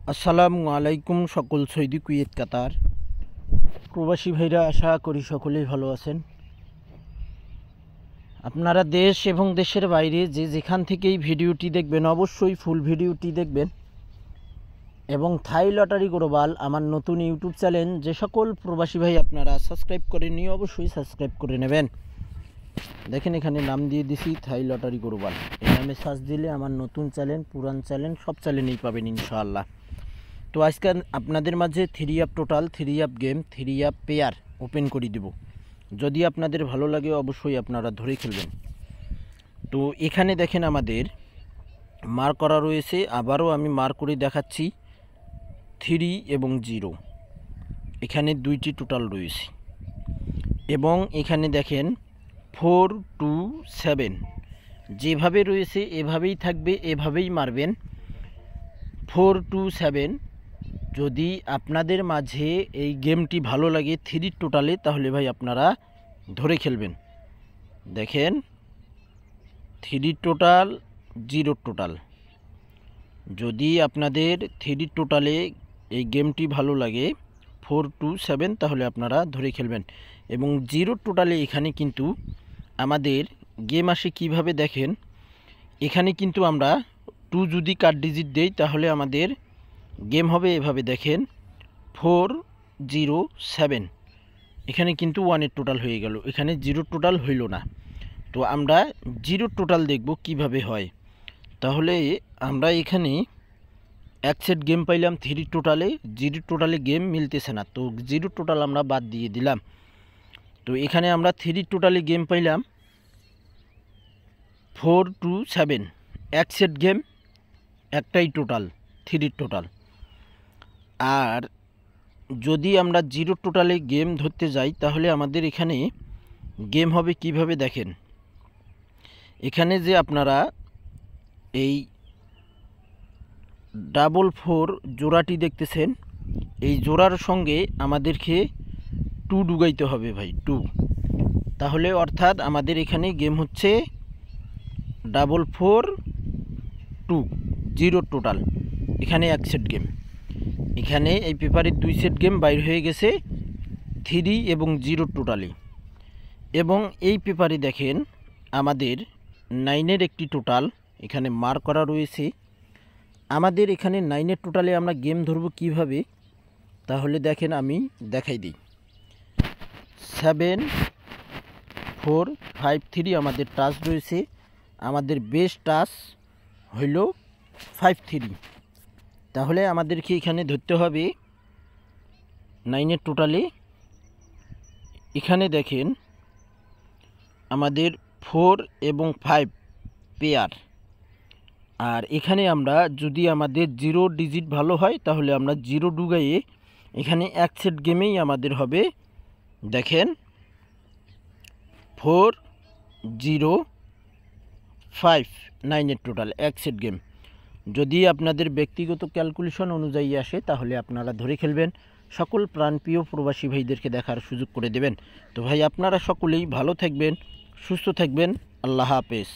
আসসালামু আলাইকুম সকল সৌদি কুয়েত কাতার প্রবাসী ভাইরা, আশা করি সকলেই ভালো আছেন। আপনারা দেশ এবং দেশের বাইরে যে যেখান থেকেই ভিডিওটি দেখবেন অবশ্যই ফুল ভিডিওটি দেখবেন। এবং থাই লটারি গ্লোবাল আমার নতুন ইউটিউব চ্যানেল, যে সকল প্রবাসী ভাই আপনারা সাবস্ক্রাইব করেননি অবশ্যই সাবস্ক্রাইব করে নেবেন। দেখেন এখানে নাম দিয়ে দিছি থাই লটারি গ্লোবাল। এই নামে সার্চ দিলে আমার নতুন চ্যানেল, পুরান চ্যানেল সব চ্যানেলেই পাবেন ইনশাআল্লাহ। তো আজকে আপনাদের মাঝে 3 app total, 3 app game, 3 app pair open করে দেব। যদি আপনাদের ভালো লাগে অবশ্যই আপনারা ধরে খেলবেন। তো এখানে দেখেন আমাদের মার্ক করা রয়েছে, আবারও আমি মার্ক করে দেখাচ্ছি 3 এবং 0। এখানে 2টি টোটাল রয়েছে এবং এখানে দেখেন 4 2 7 যেভাবে রয়েছে এভাবেই থাকবে, এভাবেই মারবেন 4 2 7। যদি আপনাদের মাঝে এই গেমটি ভালো লাগে 3 টোটালে, তাহলে ভাই আপনারা ধরে খেলবেন। দেখেন 3 টোটাল 0 টোটাল। যদি আপনাদের 3 টোটালে এই গেমটি ভালো লাগে 4 2 7, তাহলে আপনারা ধরে খেলবেন। এবং 0 টোটালে এখানে কিন্তু আমাদের গেম আসে কিভাবে দেখেন, এখানে কিন্তু আমরা 2 যদি কার্ড ডিজিট দেই তাহলে আমাদের গেম হবে এভাবে দেখেন 4 0 7। এখানে কিন্তু 1-এর টোটাল হয়ে গেল, এখানে 0 টোটাল হইল না। তো আমরা 0 টোটাল দেখব কিভাবে হয়। তাহলে আমরা এখানে এক সেট গেম পাইলাম 3 টোটালে, 0 টোটালে গেম মিলতেছে না, তো 0 টোটাল আমরা বাদ দিয়ে দিলাম। তো এখানে আমরা 3 টোটালে গেম পাইলাম 4 2 7, এক সেট গেম, একটাই টোটাল 3 টোটাল। আর যদি আমরা 0 টোটালে গেম ধরতে যাই তাহলে আমাদের এখানে গেম হবে কিভাবে দেখেন, এখানে যে আপনারা এই 4 জোড়াটি দেখতেছেন, এই জোড়ার সঙ্গে আমাদেরকে 2 ডুগাইতে হবে ভাই, 2। তাহলে অর্থাৎ আমাদের এখানে গেম হচ্ছে 4 2 0 টোটাল। এখানে এক সেট গেম, এখানে এই পেপারের 2 সেট গেম বাইর হয়ে গেছে 3 এবং 0 টোটালি। এবং এই পেপারে দেখেন আমাদের 9-এর একটি টোটাল এখানে মার্ক করা রয়েছে। আমাদের এখানে 9-এর টোটালে আমরা গেম ধরব কিভাবে, তাহলে দেখেন আমি দেখাই দিই। 7 4 5 3 আমাদের টাচ রয়েছে, আমাদের বেস্ট টাচ হইল 5 3। তাহলে আমাদেরকে এখানে ধরতে হবে 9-এর টোটালে। এখানে দেখেন আমাদের 4 এবং 5 পেয়ার। আর এখানে আমরা যদি আমাদের 0 ডিজিট ভালো হয় তাহলে আমরা 0 ডুগাইয়ে এখানে এক সেট গেমেই আমাদের হবে দেখেন 4 0 5 9-এর টোটাল এক সেট গেম। যদি আপনাদের ব্যক্তিগত ক্যালকুলেশন অনুযায়ী আসে তাহলে আপনারা ধরে খেলবেন। সকল প্রাণপ্রিয় প্রবাসী ভাইদেরকে দেখার সুযোগ করে দেবেন। তো ভাই আপনারা সকলেই ভালো থাকবেন, সুস্থ থাকবেন। আল্লাহ হাফেজ।